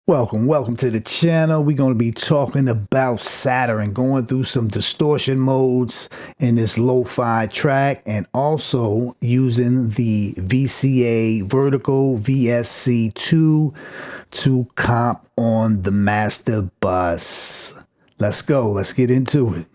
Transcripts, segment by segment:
Welcome to the channel. We're going to be talking about Saturn, going through some distortion modes in this lo-fi track, and also using the VCA Vertical VSC2 to comp on the master bus. Let's go. Let's get into it.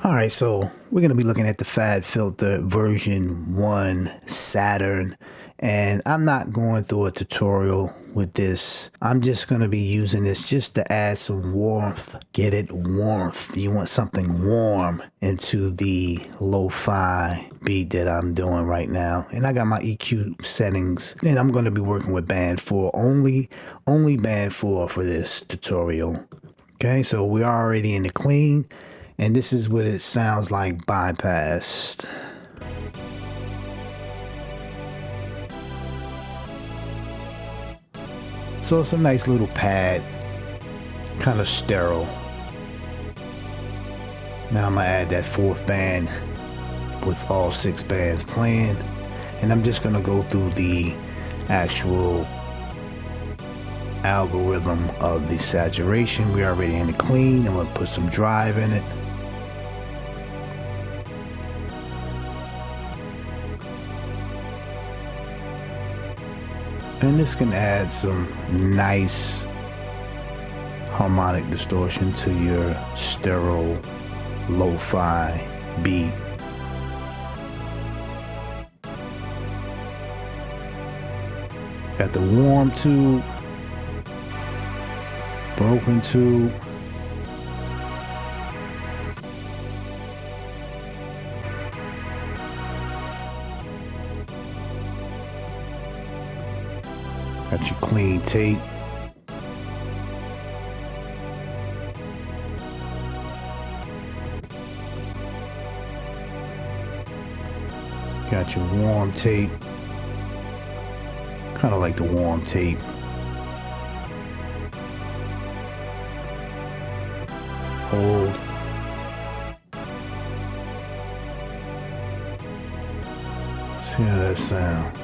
Alright, so we're going to be looking at the Fabfilter version 1 Saturn, and I'm not going through a tutorial with this. I'm just going to be using this just to add some warmth. Get it warmth. You want something warm into the lo-fi beat that I'm doing right now. And I got my EQ settings, and I'm going to be working with band 4, only band 4 for this tutorial. Okay, so we're already in the clean. And this is what it sounds like bypassed. So it's a nice little pad, kind of sterile. Now I'm gonna add that fourth band with all 6 bands playing. And I'm just gonna go through the actual algorithm of the saturation. We're already in the clean. I'm gonna put some drive in it. And this can add some nice harmonic distortion to your sterile lo-fi beat. Got the warm tube, broken tube, got your clean tape. Got your warm tape. Kind of like the warm tape. Hold. See how that sounds.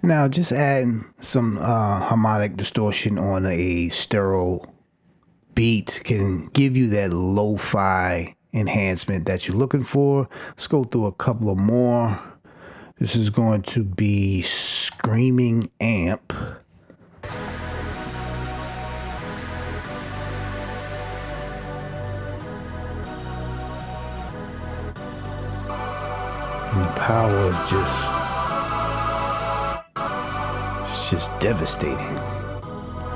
Now just adding some harmonic distortion on a sterile beat can give you that lo-fi enhancement that you're looking for. Let's go through a couple of more. This is going to be Screaming Amp. And the power is just devastating.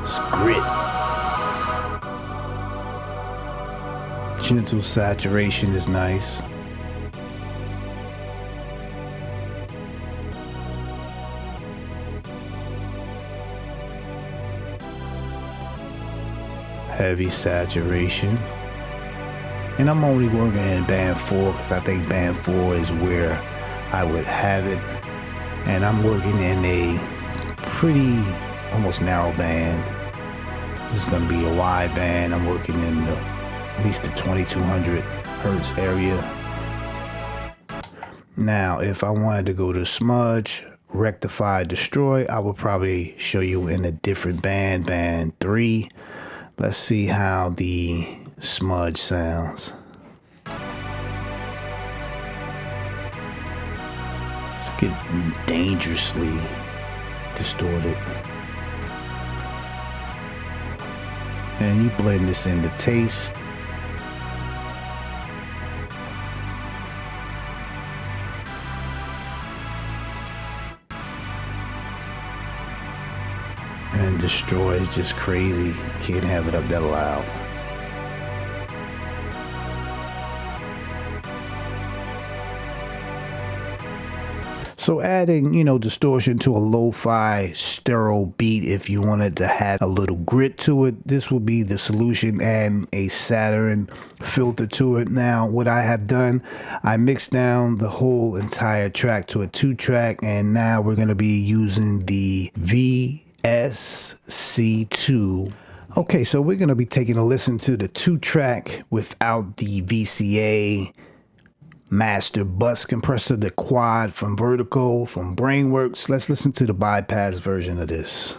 It's grit. Gentle saturation is nice. Heavy saturation. And I'm only working in band 4 because I think band 4 is where I would have it. And I'm working in a pretty almost narrow band. This is going to be a wide band. I'm working in at least the 2200 hertz area. Now if I wanted to go to smudge, rectify, destroy, I would probably show you in a different band, band 3. Let's see how the smudge sounds. It's getting dangerously distorted. And you blend this into taste. And destroy is just crazy. Can't have it up that loud. So adding, distortion to a lo-fi sterile beat, if you wanted to have a little grit to it, this will be the solution, and a Saturn filter to it. Now, what I have done, I mixed down the whole entire track to a 2-track, and now we're going to be using the VSC2. Okay, so we're going to be taking a listen to the 2-track without the VCA master bus compressor, the quad from Vertical, from Brainworks. Let's listen to the bypass version of this.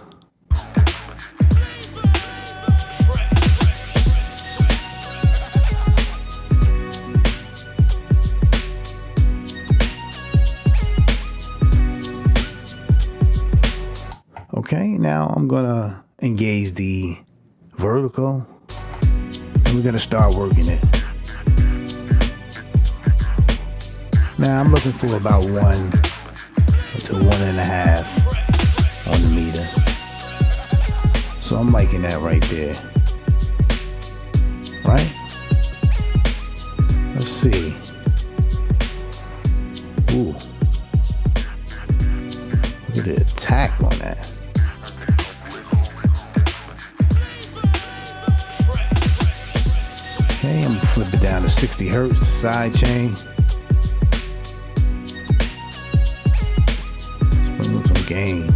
Okay, now I'm gonna engage the Vertical, and we're gonna start working it. Now I'm looking for about 1 to 1.5 on the meter. So I'm liking that right there. Right? Let's see. Ooh. Look at the attack on that. Okay, I'm gonna flip it down to 60 hertz, the side chain. Game.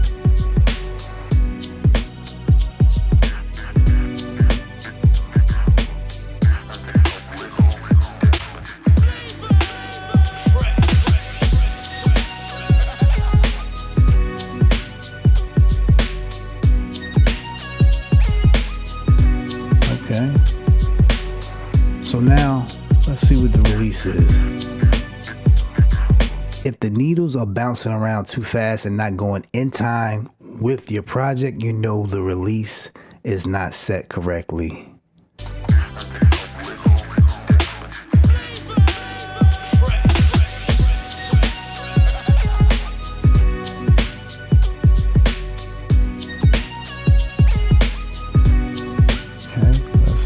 Okay. So now let's see what the release is. If the needles are bouncing around too fast and not going in time with your project, you know the release is not set correctly. Okay,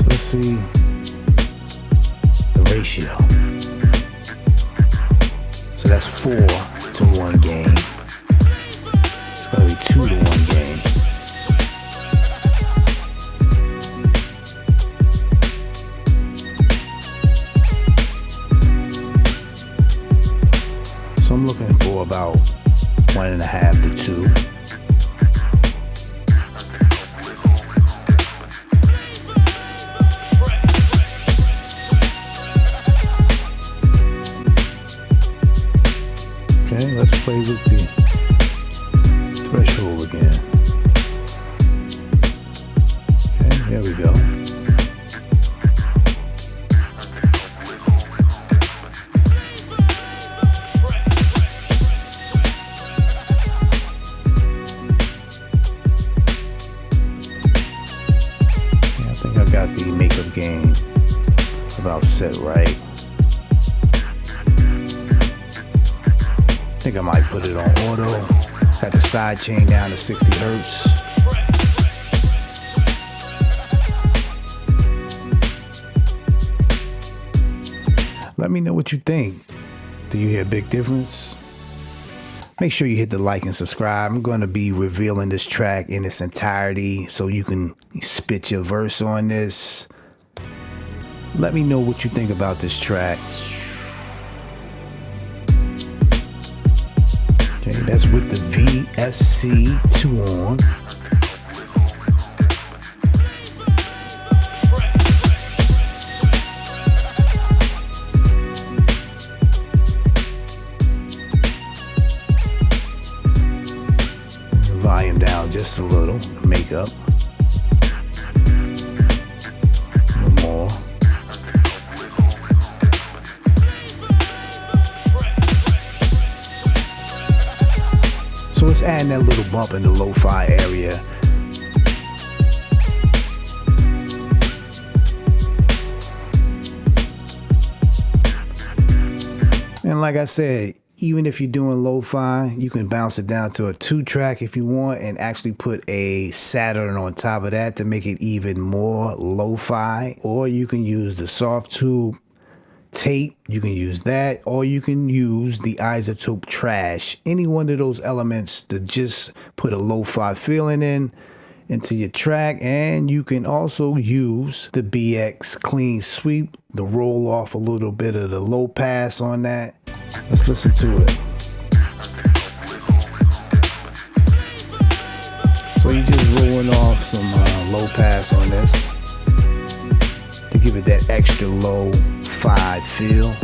let's see the ratio. So that's 4 to 1 gain. It's going to be 2 to 1 gain. So I'm looking for about 1.5 to 2. Okay, let's play with the threshold again. Okay, there we go. Yeah, I think I got the makeup gain about set right. I think I might put it on auto. Got the side chain down to 60 hertz. Let me know what you think. Do you hear a big difference? Make sure you hit the like and subscribe. I'm going to be revealing this track in its entirety so you can spit your verse on this. Let me know what you think about this track. Okay, that's with the VSC2 on. Volume down just a little, makeup. A little more. it's adding that little bump in the lo-fi area. And like I said, even if you're doing lo-fi, you can bounce it down to a 2-track if you want and actually put a Saturn on top of that to make it even more lo-fi. Or you can use the soft tube tape, you can use that, or you can use the isotope trash. Any one of those elements to just put a lo-fi feeling into your track. And you can also use the BX clean sweep to roll off a little bit of the low pass on that. Let's listen to it. So you're just rolling off some low pass on this to give it that extra low fi feel.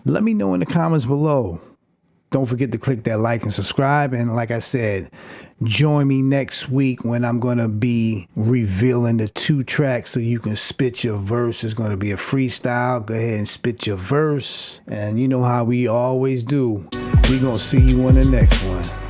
Let me know in the comments below. Don't forget to click that like and subscribe. And like I said, join me next week when I'm going to be revealing the 2 tracks so you can spit your verse. It's going to be a freestyle. Go ahead and spit your verse. And you know how we always do. We're going to see you on the next one.